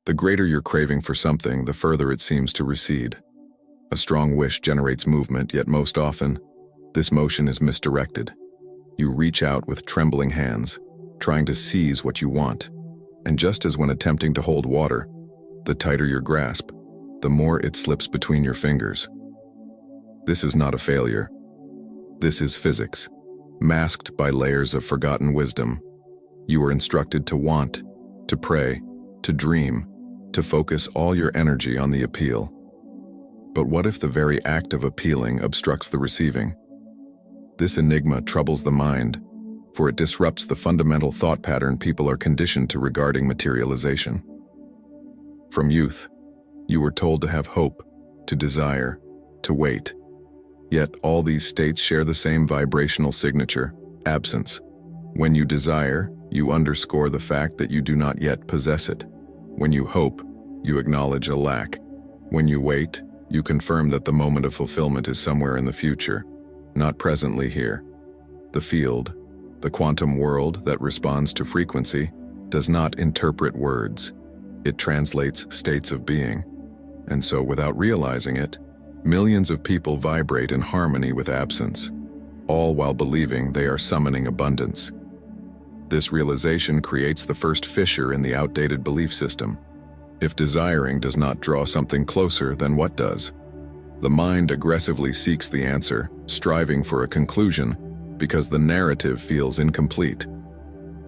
The greater your craving for something, the further it seems to recede. A strong wish generates movement, yet most often, this motion is misdirected. You reach out with trembling hands, trying to seize what you want. And just as when attempting to hold water, the tighter your grasp, the more it slips between your fingers. This is not a failure. This is physics, masked by layers of forgotten wisdom. You are instructed to want, to pray, to dream, to focus all your energy on the appeal. But what if the very act of appealing obstructs the receiving? This enigma troubles the mind, for it disrupts the fundamental thought pattern people are conditioned to regarding materialization. From youth, you were told to have hope, to desire, to wait. Yet all these states share the same vibrational signature, absence. When you desire, you underscore the fact that you do not yet possess it. When you hope, you acknowledge a lack. When you wait, you confirm that the moment of fulfillment is somewhere in the future, not presently here. The field, the quantum world that responds to frequency, does not interpret words. It translates states of being. And so, without realizing it, millions of people vibrate in harmony with absence, all while believing they are summoning abundance. This realization creates the first fissure in the outdated belief system. If desiring does not draw something closer, then what does? The mind aggressively seeks the answer, striving for a conclusion, because the narrative feels incomplete.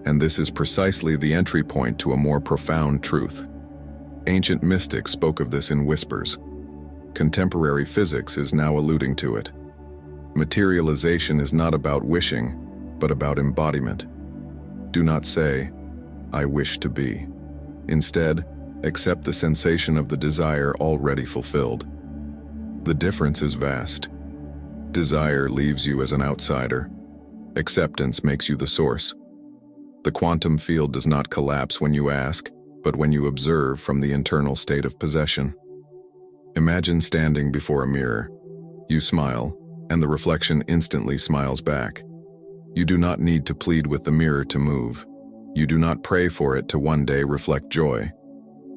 And this is precisely the entry point to a more profound truth. Ancient mystics spoke of this in whispers. Contemporary physics is now alluding to it. Materialization is not about wishing, but about embodiment. Do not say, "I wish to be." Instead, accept the sensation of the desire already fulfilled. The difference is vast. Desire leaves you as an outsider. Acceptance makes you the source. The quantum field does not collapse when you ask, but when you observe from the internal state of possession. Imagine standing before a mirror. You smile, and the reflection instantly smiles back. You do not need to plead with the mirror to move. You do not pray for it to one day reflect joy.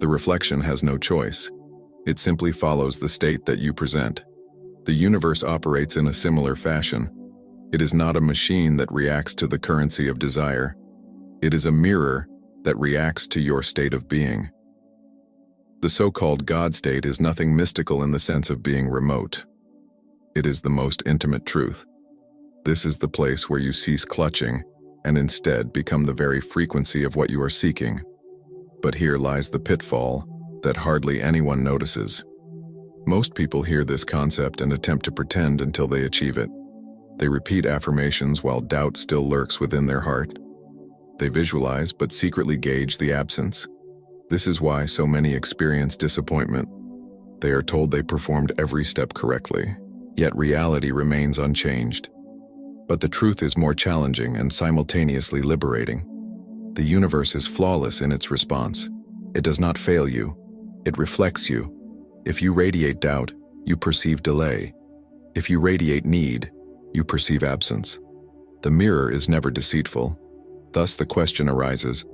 The reflection has no choice. It simply follows the state that you present. The universe operates in a similar fashion. It is not a machine that reacts to the currency of desire. It is a mirror that reacts to your state of being. The so-called God state is nothing mystical in the sense of being remote. It is the most intimate truth. This is the place where you cease clutching and instead become the very frequency of what you are seeking. But here lies the pitfall that hardly anyone notices. Most people hear this concept and attempt to pretend until they achieve it. They repeat affirmations while doubt still lurks within their heart. They visualize but secretly gauge the absence. This is why so many experience disappointment. They are told they performed every step correctly, yet reality remains unchanged. But the truth is more challenging and simultaneously liberating. The universe is flawless in its response. It does not fail you. It reflects you. If you radiate doubt, you perceive delay. If you radiate need, you perceive absence. The mirror is never deceitful. Thus the question arises,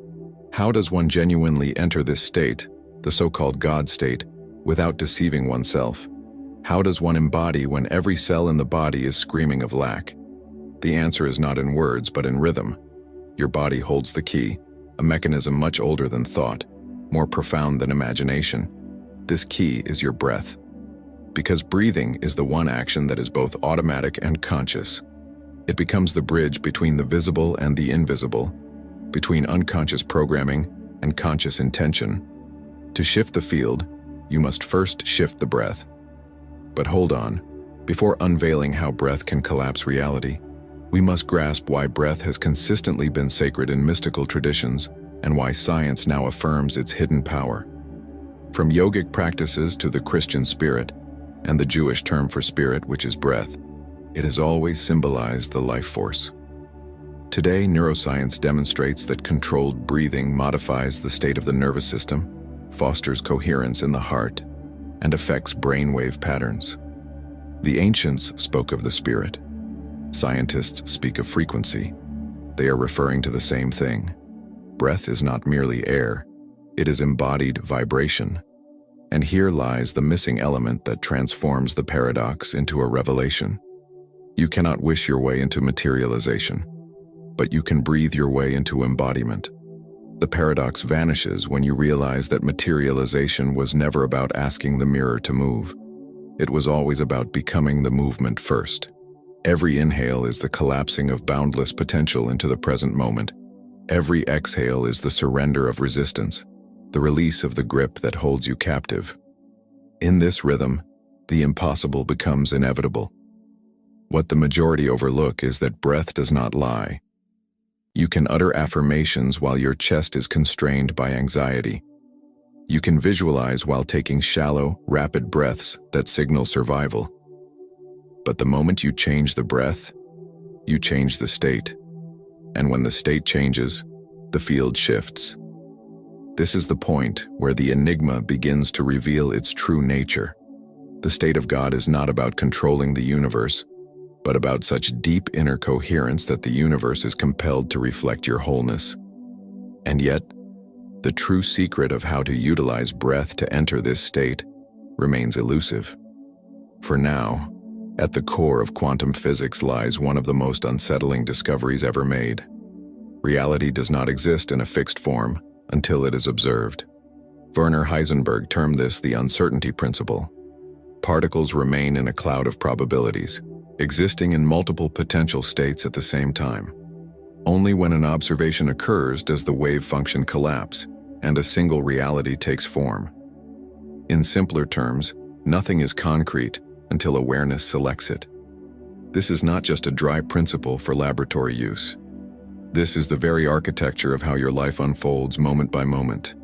how does one genuinely enter this state, the so-called God state, without deceiving oneself? How does one embody when every cell in the body is screaming of lack? The answer is not in words, but in rhythm. Your body holds the key, a mechanism much older than thought, more profound than imagination. This key is your breath. Because breathing is the one action that is both automatic and conscious. It becomes the bridge between the visible and the invisible, between unconscious programming and conscious intention. To shift the field, you must first shift the breath. But hold on, before unveiling how breath can collapse reality, we must grasp why breath has consistently been sacred in mystical traditions and why science now affirms its hidden power. From yogic practices to the Christian spirit, and the Jewish term for spirit, which is breath, it has always symbolized the life force. Today, neuroscience demonstrates that controlled breathing modifies the state of the nervous system, fosters coherence in the heart, and affects brainwave patterns. The ancients spoke of the spirit. Scientists speak of frequency. They are referring to the same thing. Breath is not merely air. It is embodied vibration. And here lies the missing element that transforms the paradox into a revelation. You cannot wish your way into materialization, but you can breathe your way into embodiment. The paradox vanishes when you realize that materialization was never about asking the mirror to move. It was always about becoming the movement first. Every inhale is the collapsing of boundless potential into the present moment. Every exhale is the surrender of resistance, the release of the grip that holds you captive. In this rhythm, the impossible becomes inevitable. What the majority overlook is that breath does not lie. You can utter affirmations while your chest is constrained by anxiety. You can visualize while taking shallow, rapid breaths that signal survival. But the moment you change the breath, you change the state. And when the state changes, the field shifts. This is the point where the enigma begins to reveal its true nature. The state of God is not about controlling the universe, but about such deep inner coherence that the universe is compelled to reflect your wholeness. And yet, the true secret of how to utilize breath to enter this state remains elusive. For now, at the core of quantum physics lies one of the most unsettling discoveries ever made. Reality does not exist in a fixed form until it is observed. Werner Heisenberg termed this the uncertainty principle. Particles remain in a cloud of probabilities, existing in multiple potential states at the same time. Only when an observation occurs does the wave function collapse, and a single reality takes form. In simpler terms, nothing is concrete until awareness selects it. This is not just a dry principle for laboratory use. This is the very architecture of how your life unfolds moment by moment.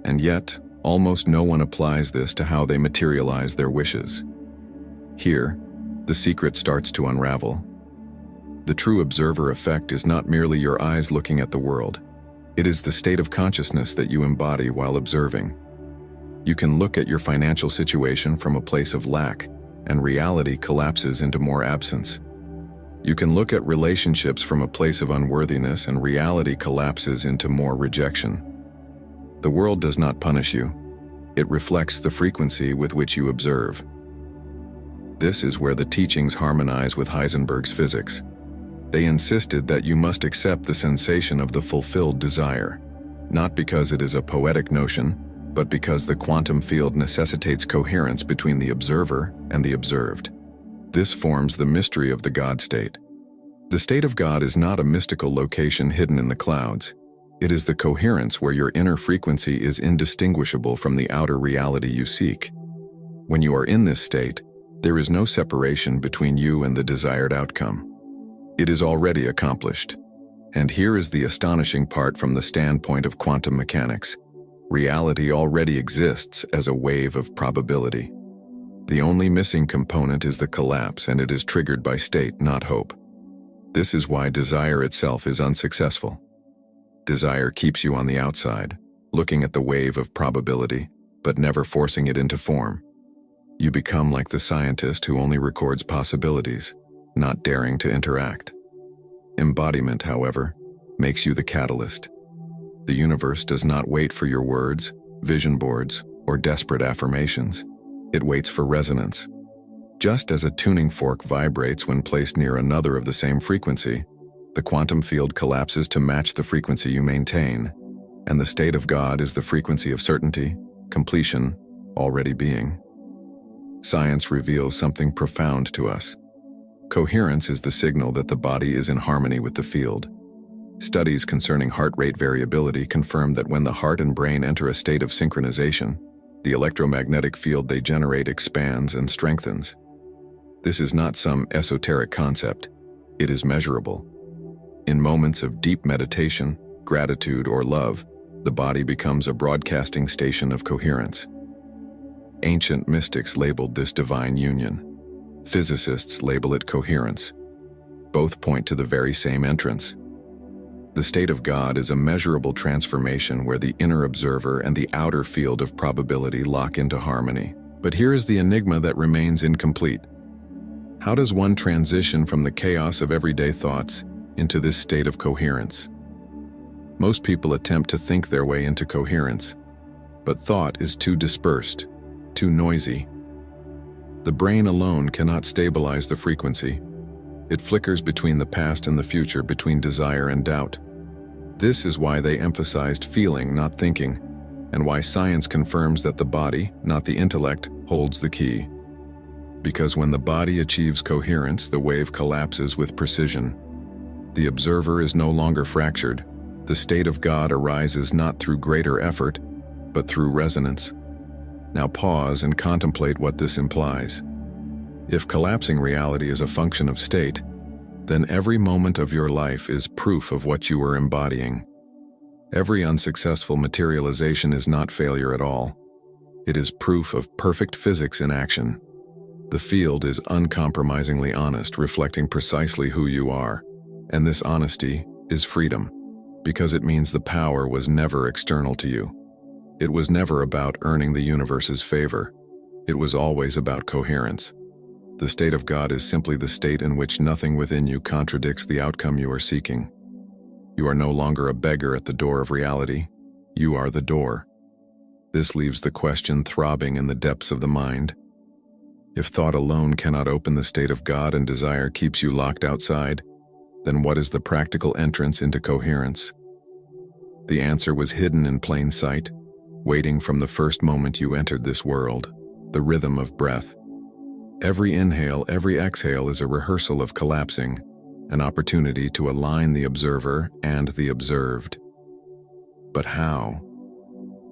And yet, almost no one applies this to how they materialize their wishes. Here, the secret starts to unravel. The true observer effect is not merely your eyes looking at the world. It is the state of consciousness that you embody while observing. You can look at your financial situation from a place of lack, and reality collapses into more absence. You can look at relationships from a place of unworthiness, and reality collapses into more rejection. The world does not punish you. It reflects the frequency with which you observe. This is where the teachings harmonize with Heisenberg's physics. They insisted that you must accept the sensation of the fulfilled desire, not because it is a poetic notion, but because the quantum field necessitates coherence between the observer and the observed. This forms the mystery of the God state. The state of God is not a mystical location hidden in the clouds. It is the coherence where your inner frequency is indistinguishable from the outer reality you seek. When you are in this state, there is no separation between you and the desired outcome. It is already accomplished. And here is the astonishing part from the standpoint of quantum mechanics. Reality already exists as a wave of probability. The only missing component is the collapse, and it is triggered by state, not hope. This is why desire itself is unsuccessful. Desire keeps you on the outside, looking at the wave of probability, but never forcing it into form. You become like the scientist who only records possibilities, not daring to interact. Embodiment, however, makes you the catalyst. The universe does not wait for your words, vision boards, or desperate affirmations. It waits for resonance. Just as a tuning fork vibrates when placed near another of the same frequency, the quantum field collapses to match the frequency you maintain, and the state of God is the frequency of certainty, completion, already being. Science reveals something profound to us. Coherence is the signal that the body is in harmony with the field. Studies concerning heart rate variability confirm that when the heart and brain enter a state of synchronization, the electromagnetic field they generate expands and strengthens. This is not some esoteric concept. It is measurable. In moments of deep meditation, gratitude, or love, the body becomes a broadcasting station of coherence. Ancient mystics labeled this divine union. Physicists label it coherence. Both point to the very same entrance. The state of God is a measurable transformation where the inner observer and the outer field of probability lock into harmony. But here is the enigma that remains incomplete. How does one transition from the chaos of everyday thoughts into this state of coherence? Most people attempt to think their way into coherence, But thought is too dispersed, too noisy. The brain alone cannot stabilize the frequency. It flickers between the past and the future, between desire and doubt. This is why they emphasized feeling, not thinking, and why science confirms that the body, not the intellect, holds the key. Because when the body achieves coherence, the wave collapses with precision. The observer is no longer fractured. The state of God arises not through greater effort, but through resonance. Now pause and contemplate what this implies. If collapsing reality is a function of state, then every moment of your life is proof of what you are embodying. Every unsuccessful materialization is not failure at all. It is proof of perfect physics in action. The field is uncompromisingly honest, reflecting precisely who you are. And this honesty is freedom, because it means the power was never external to you. It was never about earning the universe's favor. It was always about coherence. The state of God is simply the state in which nothing within you contradicts the outcome you are seeking. You are no longer a beggar at the door of reality. You are the door. This leaves the question throbbing in the depths of the mind. If thought alone cannot open the state of God and desire keeps you locked outside, then what is the practical entrance into coherence? The answer was hidden in plain sight, waiting from the first moment you entered this world, the rhythm of breath. Every inhale, every exhale is a rehearsal of collapsing, an opportunity to align the observer and the observed. But how?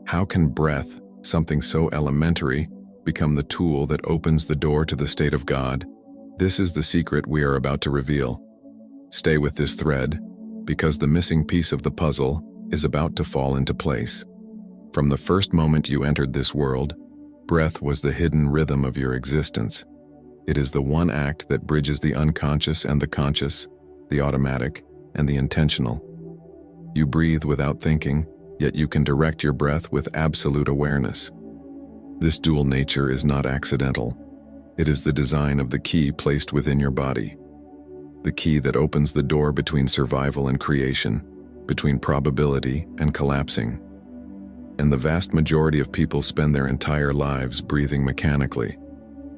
How can breath, something so elementary, become the tool that opens the door to the state of God? This is the secret we are about to reveal. Stay with this thread, because the missing piece of the puzzle is about to fall into place. From the first moment you entered this world, breath was the hidden rhythm of your existence. It is the one act that bridges the unconscious and the conscious, the automatic and the intentional. You breathe without thinking, yet you can direct your breath with absolute awareness. This dual nature is not accidental. It is the design of the key placed within your body. The key that opens the door between survival and creation, between probability and collapsing. And the vast majority of people spend their entire lives breathing mechanically,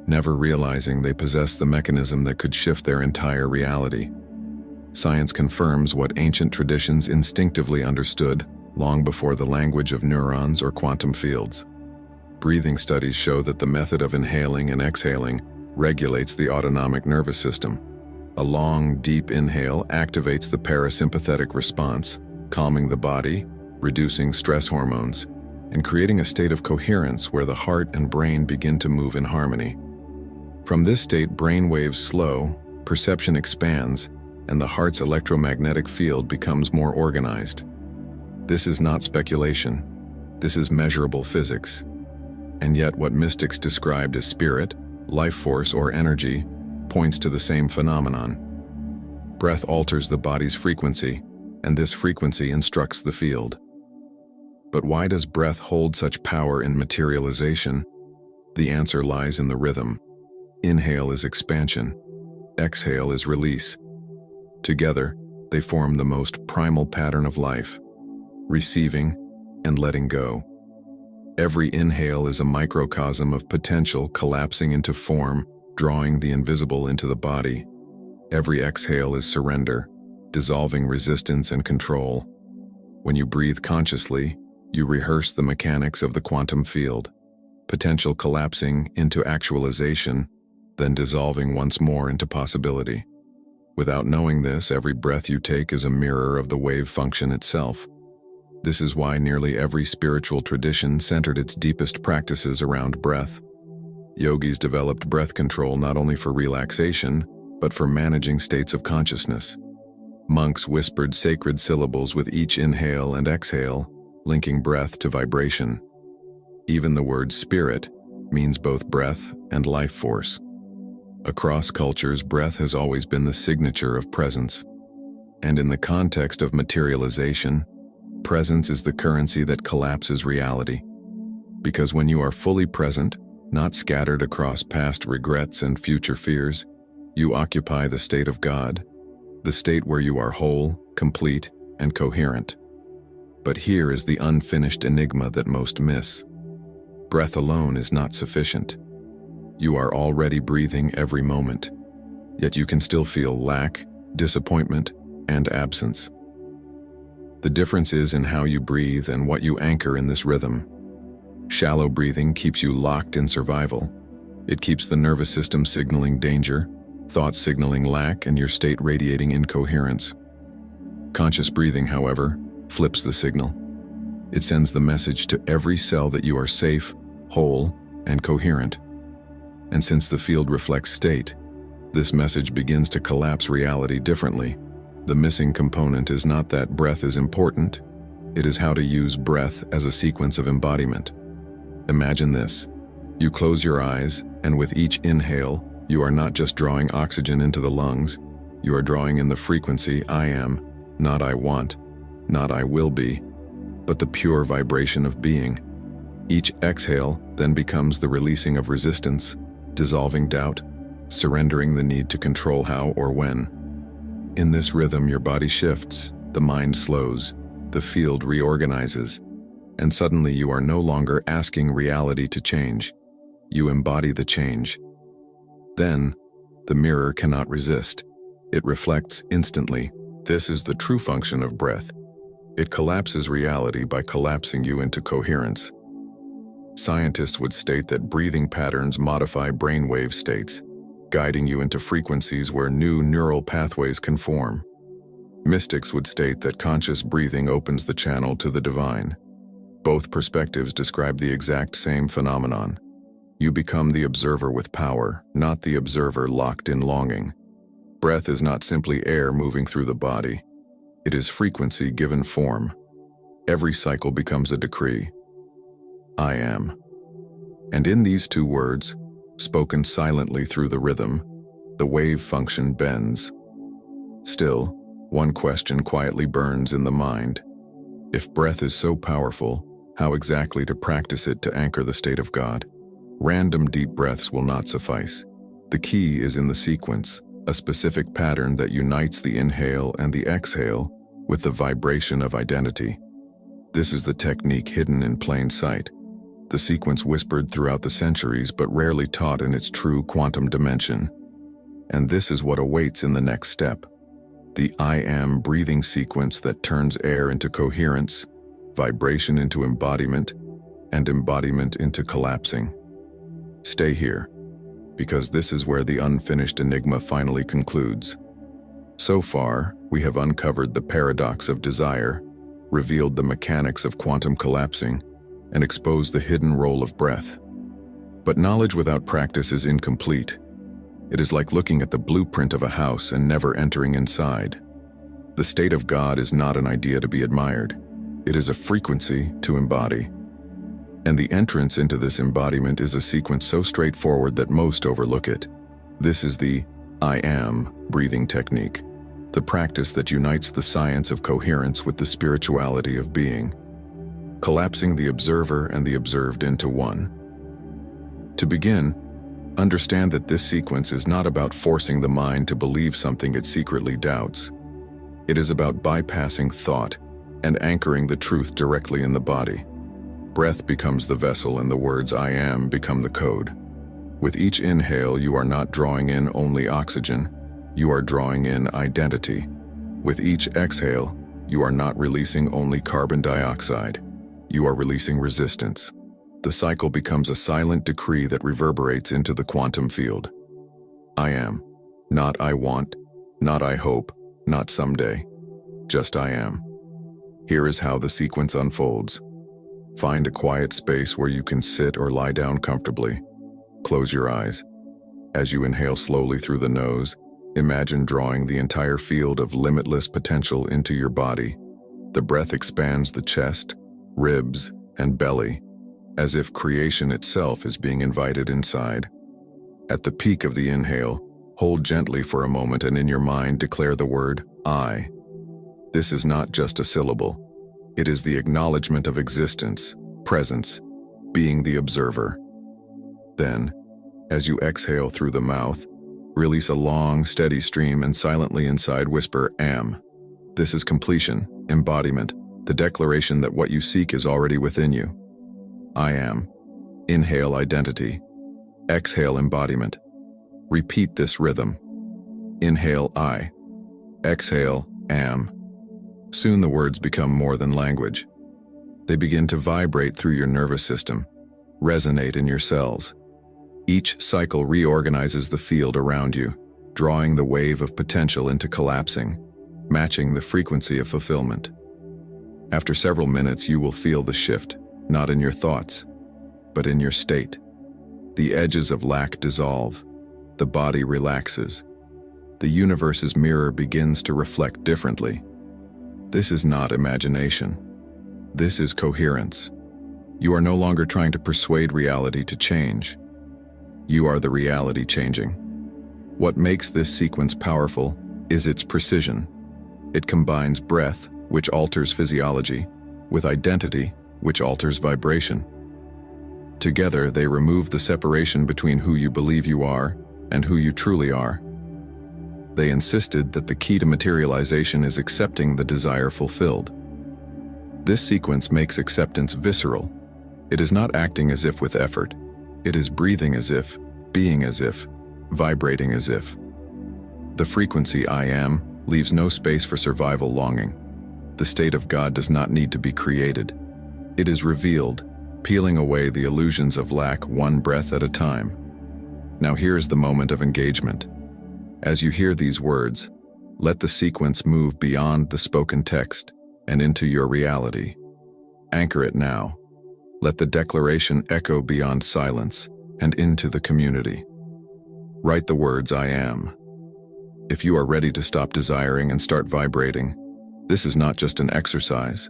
never realizing they possess the mechanism that could shift their entire reality. Science confirms what ancient traditions instinctively understood long before the language of neurons or quantum fields. Breathing studies show that the method of inhaling and exhaling regulates the autonomic nervous system. A long, deep inhale activates the parasympathetic response, calming the body, reducing stress hormones, and creating a state of coherence where the heart and brain begin to move in harmony. From this state, brain waves slow, perception expands, and the heart's electromagnetic field becomes more organized. This is not speculation. This is measurable physics. And yet what mystics described as spirit, life force, or energy points to the same phenomenon. Breath alters the body's frequency, and this frequency instructs the field. But why does breath hold such power in materialization? The answer lies in the rhythm. Inhale is expansion. Exhale is release. Together, they form the most primal pattern of life, receiving and letting go. Every inhale is a microcosm of potential collapsing into form, drawing the invisible into the body. Every exhale is surrender, dissolving resistance and control. When you breathe consciously, you rehearse the mechanics of the quantum field, potential collapsing into actualization, then dissolving once more into possibility. Without knowing this, every breath you take is a mirror of the wave function itself. This is why nearly every spiritual tradition centered its deepest practices around breath. Yogis developed breath control not only for relaxation, but for managing states of consciousness. Monks whispered sacred syllables with each inhale and exhale, linking breath to vibration. Even the word spirit means both breath and life force. Across cultures, breath has always been the signature of presence. And in the context of materialization, presence is the currency that collapses reality. Because when you are fully present, not scattered across past regrets and future fears, you occupy the state of God, the state where you are whole, complete, and coherent. But here is the unfinished enigma that most miss. Breath alone is not sufficient. You are already breathing every moment, yet you can still feel lack, disappointment, and absence. The difference is in how you breathe and what you anchor in this rhythm. Shallow breathing keeps you locked in survival. It keeps the nervous system signaling danger, thoughts signaling lack, and your state radiating incoherence. Conscious breathing, however, flips the signal. It sends the message to every cell that you are safe, whole, and coherent. And since the field reflects state, this message begins to collapse reality differently. The missing component is not that breath is important, it is how to use breath as a sequence of embodiment. Imagine this. You close your eyes, and with each inhale, you are not just drawing oxygen into the lungs, you are drawing in the frequency I am, not I want, not I will be, but the pure vibration of being. Each exhale then becomes the releasing of resistance, dissolving doubt, surrendering the need to control how or when. In this rhythm, your body shifts, the mind slows, the field reorganizes, and suddenly you are no longer asking reality to change. You embody the change. Then, the mirror cannot resist. It reflects instantly. This is the true function of breath. It collapses reality by collapsing you into coherence. Scientists would state that breathing patterns modify brainwave states, guiding you into frequencies where new neural pathways can form. Mystics would state that conscious breathing opens the channel to the divine. Both perspectives describe the exact same phenomenon. You become the observer with power, not the observer locked in longing. Breath is not simply air moving through the body. It is frequency given form. Every cycle becomes a decree. I am. And in these two words, spoken silently through the rhythm, the wave function bends. Still, one question quietly burns in the mind. If breath is so powerful, how exactly to practice it to anchor the state of God? Random deep breaths will not suffice. The key is in the sequence, a specific pattern that unites the inhale and the exhale with the vibration of identity. This is the technique hidden in plain sight, the sequence whispered throughout the centuries but rarely taught in its true quantum dimension. And this is what awaits in the next step, the I am breathing sequence that turns air into coherence, vibration into embodiment, and embodiment into collapsing. Stay here, because this is where the unfinished enigma finally concludes. So far, we have uncovered the paradox of desire, revealed the mechanics of quantum collapsing, and exposed the hidden role of breath. But knowledge without practice is incomplete. It is like looking at the blueprint of a house and never entering inside. The state of God is not an idea to be admired. It is a frequency to embody. And the entrance into this embodiment is a sequence so straightforward that most overlook it. This is the I am breathing technique, the practice that unites the science of coherence with the spirituality of being, collapsing the observer and the observed into one. To begin, understand that this sequence is not about forcing the mind to believe something it secretly doubts. It is about bypassing thought and anchoring the truth directly in the body. Breath becomes the vessel and the words I am become the code. With each inhale, you are not drawing in only oxygen, you are drawing in identity. With each exhale, you are not releasing only carbon dioxide, you are releasing resistance. The cycle becomes a silent decree that reverberates into the quantum field. I am. Not I want, not I hope, not someday. Just I am. Here is how the sequence unfolds. Find a quiet space where you can sit or lie down comfortably. Close your eyes. As you inhale slowly through the nose, imagine drawing the entire field of limitless potential into your body. The breath expands the chest, ribs, and belly, as if creation itself is being invited inside. At the peak of the inhale, hold gently for a moment and in your mind declare the word I. This is not just a syllable. It is the acknowledgement of existence, presence, being the observer. Then, as you exhale through the mouth, release a long, steady stream and silently inside whisper, am. This is completion, embodiment, the declaration that what you seek is already within you. I am. Inhale identity. Exhale embodiment. Repeat this rhythm. Inhale I. Exhale am. Soon the words become more than language. They begin to vibrate through your nervous system, resonate in your cells. Each cycle reorganizes the field around you, drawing the wave of potential into collapsing, matching the frequency of fulfillment. After several minutes, you will feel the shift, not in your thoughts, but in your state. The edges of lack dissolve. The body relaxes. The universe's mirror begins to reflect differently. This is not imagination. This is coherence. You are no longer trying to persuade reality to change. You are the reality changing. What makes this sequence powerful is its precision. It combines breath, which alters physiology, with identity, which alters vibration. Together, they remove the separation between who you believe you are and who you truly are. They insisted that the key to materialization is accepting the desire fulfilled. This sequence makes acceptance visceral. It is not acting as if with effort. It is breathing as if, being as if, vibrating as if. The frequency I am leaves no space for survival longing. The state of God does not need to be created. It is revealed, peeling away the illusions of lack one breath at a time. Now here is the moment of engagement. As you hear these words, let the sequence move beyond the spoken text and into your reality. Anchor it now. Let the declaration echo beyond silence and into the community. Write the words I am. If you are ready to stop desiring and start vibrating, this is not just an exercise.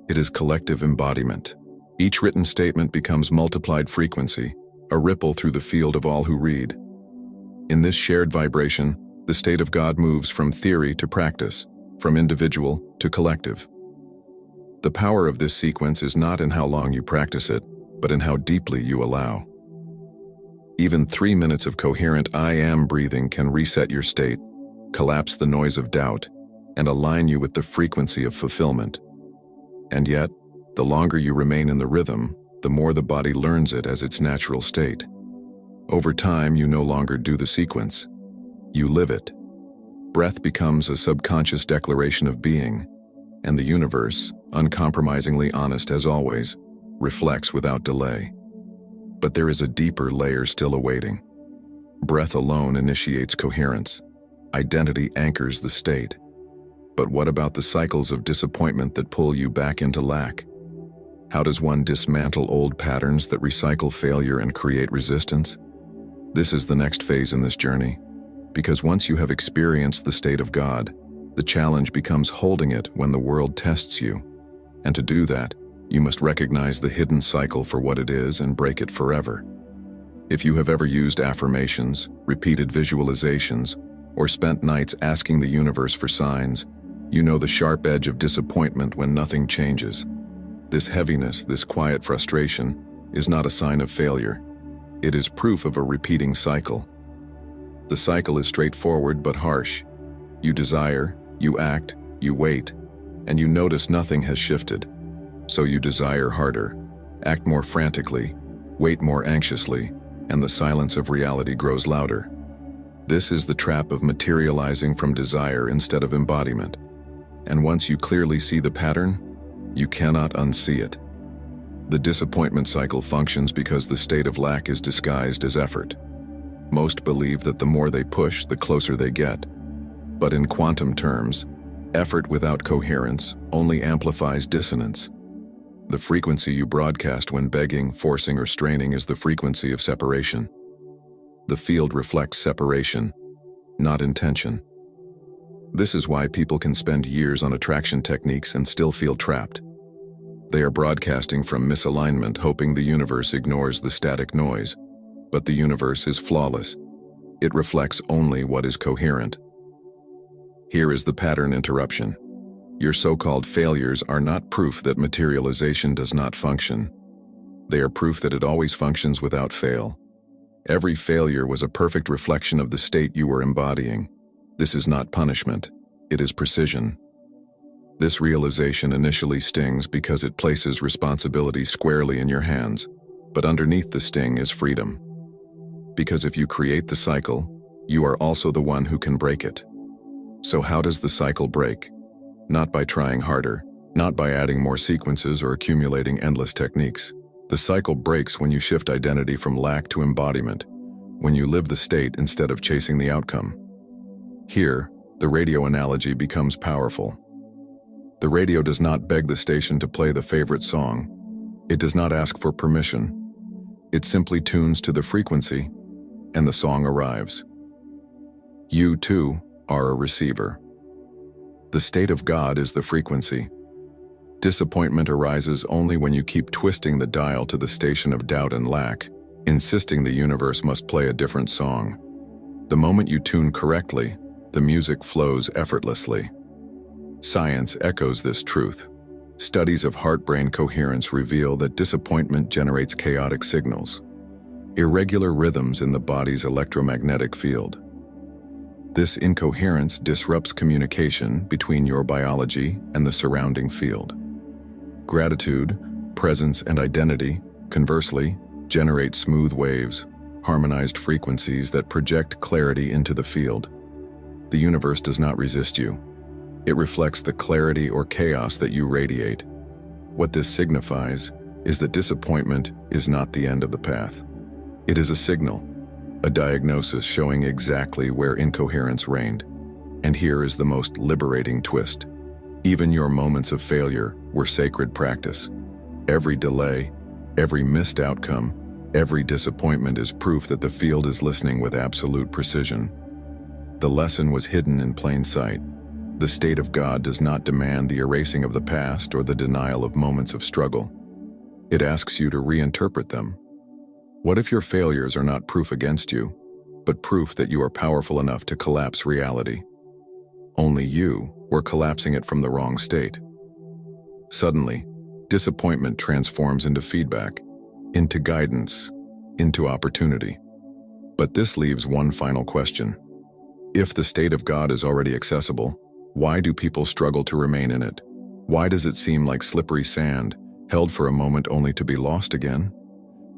It is collective embodiment. Each written statement becomes multiplied frequency, a ripple through the field of all who read. In this shared vibration, the state of God moves from theory to practice, from individual to collective. The power of this sequence is not in how long you practice it, but in how deeply you allow. Even 3 minutes of coherent I am breathing can reset your state, collapse the noise of doubt, and align you with the frequency of fulfillment. And yet, the longer you remain in the rhythm, the more the body learns it as its natural state. Over time, you no longer do the sequence. You live it. Breath becomes a subconscious declaration of being, and the universe, uncompromisingly honest as always, reflects without delay. But there is a deeper layer still awaiting. Breath alone initiates coherence. Identity anchors the state. But what about the cycles of disappointment that pull you back into lack? How does one dismantle old patterns that recycle failure and create resistance? This is the next phase in this journey, because once you have experienced the state of God, the challenge becomes holding it when the world tests you. And to do that, you must recognize the hidden cycle for what it is and break it forever. If you have ever used affirmations, repeated visualizations, or spent nights asking the universe for signs, you know the sharp edge of disappointment when nothing changes. This heaviness, this quiet frustration, is not a sign of failure. It is proof of a repeating cycle. The cycle is straightforward but harsh. You desire, you act, you wait, and you notice nothing has shifted. So you desire harder, act more frantically, wait more anxiously, and the silence of reality grows louder. This is the trap of materializing from desire instead of embodiment. And once you clearly see the pattern, you cannot unsee it. The disappointment cycle functions because the state of lack is disguised as effort. Most believe that the more they push, the closer they get. But in quantum terms, effort without coherence only amplifies dissonance. The frequency you broadcast when begging, forcing, or straining is the frequency of separation. The field reflects separation, not intention. This is why people can spend years on attraction techniques and still feel trapped. They are broadcasting from misalignment, hoping the universe ignores the static noise. But the universe is flawless. It reflects only what is coherent. Here is the pattern interruption. Your so-called failures are not proof that materialization does not function. They are proof that it always functions without fail. Every failure was a perfect reflection of the state you were embodying. This is not punishment. It is precision. This realization initially stings because it places responsibility squarely in your hands, but underneath the sting is freedom. Because if you create the cycle, you are also the one who can break it. So how does the cycle break? Not by trying harder, not by adding more sequences or accumulating endless techniques. The cycle breaks when you shift identity from lack to embodiment, when you live the state instead of chasing the outcome. Here, the radio analogy becomes powerful. The radio does not beg the station to play the favorite song. It does not ask for permission. It simply tunes to the frequency, and the song arrives. You, too, are a receiver. The state of God is the frequency. Disappointment arises only when you keep twisting the dial to the station of doubt and lack, insisting the universe must play a different song. The moment you tune correctly, the music flows effortlessly. Science echoes this truth. Studies of heart-brain coherence reveal that disappointment generates chaotic signals, irregular rhythms in the body's electromagnetic field. This incoherence disrupts communication between your biology and the surrounding field. Gratitude, presence, and identity, conversely, generate smooth waves, harmonized frequencies that project clarity into the field. The universe does not resist you. It reflects the clarity or chaos that you radiate. What this signifies is that disappointment is not the end of the path. It is a signal, a diagnosis showing exactly where incoherence reigned. And here is the most liberating twist. Even your moments of failure were sacred practice. Every delay, every missed outcome, every disappointment is proof that the field is listening with absolute precision. The lesson was hidden in plain sight. The state of God does not demand the erasing of the past or the denial of moments of struggle. It asks you to reinterpret them. What if your failures are not proof against you, but proof that you are powerful enough to collapse reality? Only you were collapsing it from the wrong state. Suddenly, disappointment transforms into feedback, into guidance, into opportunity. But this leaves one final question. If the state of God is already accessible, why do people struggle to remain in it? Why does it seem like slippery sand, held for a moment only to be lost again?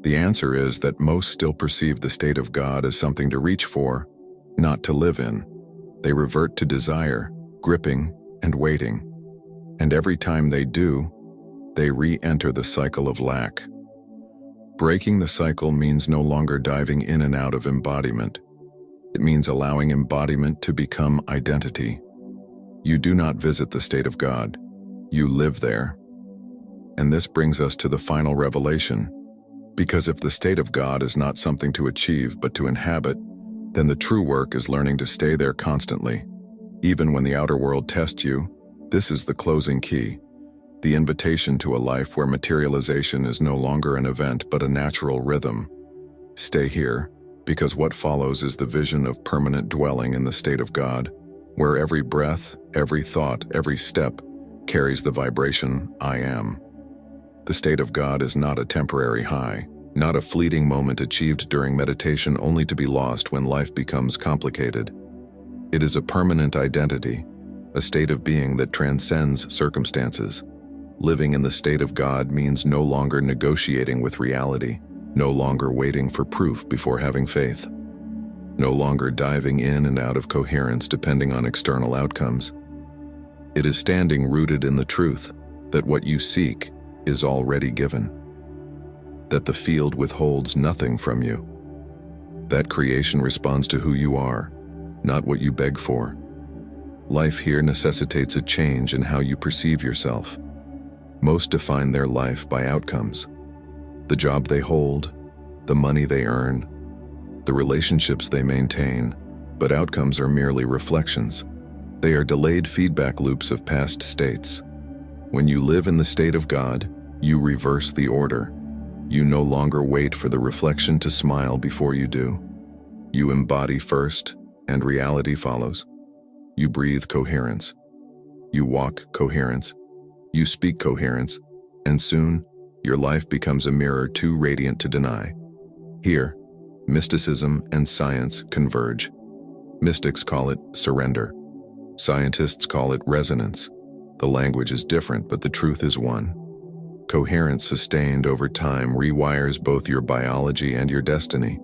The answer is that most still perceive the state of God as something to reach for, not to live in. They revert to desire, gripping, and waiting. And every time they do, they re-enter the cycle of lack. Breaking the cycle means no longer diving in and out of embodiment. It means allowing embodiment to become identity. You do not visit the state of God. You live there. And this brings us to the final revelation. Because if the state of God is not something to achieve but to inhabit, then the true work is learning to stay there constantly. Even when the outer world tests you, this is the closing key. The invitation to a life where materialization is no longer an event but a natural rhythm. Stay here, because what follows is the vision of permanent dwelling in the state of God, where every breath, every thought, every step carries the vibration, I am. The state of God is not a temporary high, not a fleeting moment achieved during meditation only to be lost when life becomes complicated. It is a permanent identity, a state of being that transcends circumstances. Living in the state of God means no longer negotiating with reality, no longer waiting for proof before having faith, no longer diving in and out of coherence depending on external outcomes. It is standing rooted in the truth that what you seek is already given, that the field withholds nothing from you. That creation responds to who you are, not what you beg for. Life here necessitates a change in how you perceive yourself. Most define their life by outcomes. The job they hold, the money they earn, the relationships they maintain, but outcomes are merely reflections. They are delayed feedback loops of past states. When you live in the state of God, you reverse the order. You no longer wait for the reflection to smile before you do. You embody first, and reality follows. You breathe coherence. You walk coherence. You speak coherence, and soon, your life becomes a mirror too radiant to deny. Here, mysticism and science converge. Mystics call it surrender. Scientists call it resonance. The language is different, but the truth is one. Coherence sustained over time rewires both your biology and your destiny.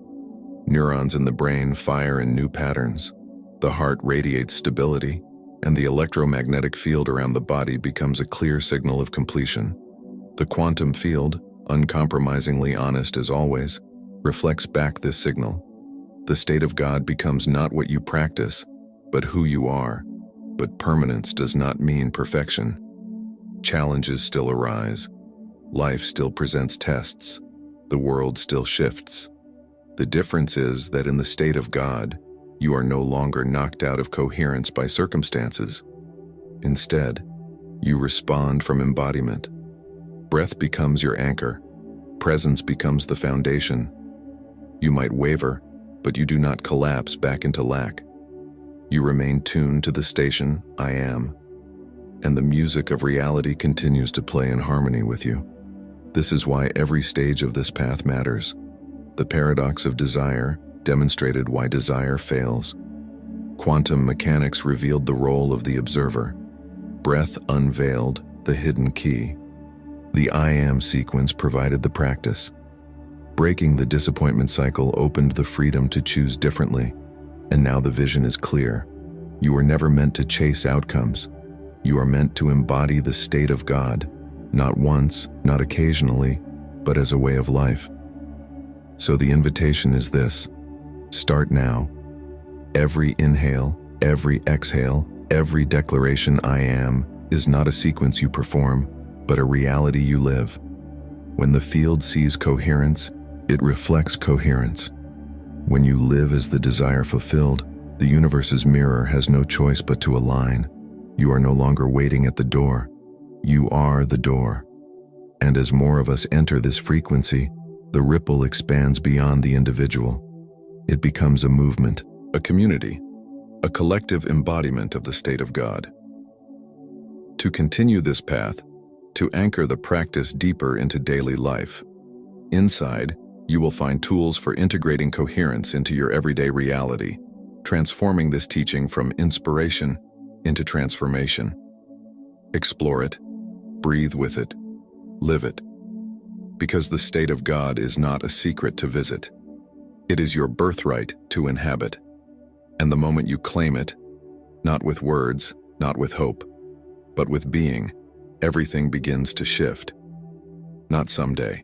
Neurons in the brain fire in new patterns. The heart radiates stability, and the electromagnetic field around the body becomes a clear signal of completion. The quantum field, uncompromisingly honest as always, reflects back this signal. The state of God becomes not what you practice, but who you are. But permanence does not mean perfection. Challenges still arise. Life still presents tests. The world still shifts. The difference is that in the state of God, you are no longer knocked out of coherence by circumstances. Instead, you respond from embodiment. Breath becomes your anchor. Presence becomes the foundation. You might waver, but you do not collapse back into lack. You remain tuned to the station, I am, and the music of reality continues to play in harmony with you. This is why every stage of this path matters. The paradox of desire demonstrated why desire fails. Quantum mechanics revealed the role of the observer. Breath unveiled the hidden key. The I am sequence provided the practice. Breaking the disappointment cycle opened the freedom to choose differently. And now the vision is clear. You were never meant to chase outcomes. You are meant to embody the state of God, not once, not occasionally, but as a way of life. So the invitation is this: start now. Every inhale, every exhale, every declaration I am is not a sequence you perform, but a reality you live. When the field sees coherence, it reflects coherence. When you live as the desire fulfilled, the universe's mirror has no choice but to align. You are no longer waiting at the door. You are the door. And as more of us enter this frequency, the ripple expands beyond the individual. It becomes a movement, a community, a collective embodiment of the state of God. To continue this path, to anchor the practice deeper into daily life, inside, you will find tools for integrating coherence into your everyday reality, transforming this teaching from inspiration into transformation. Explore it, breathe with it, live it. Because the state of God is not a secret to visit. It is your birthright to inhabit. And the moment you claim it, not with words, not with hope, but with being, everything begins to shift. Not someday,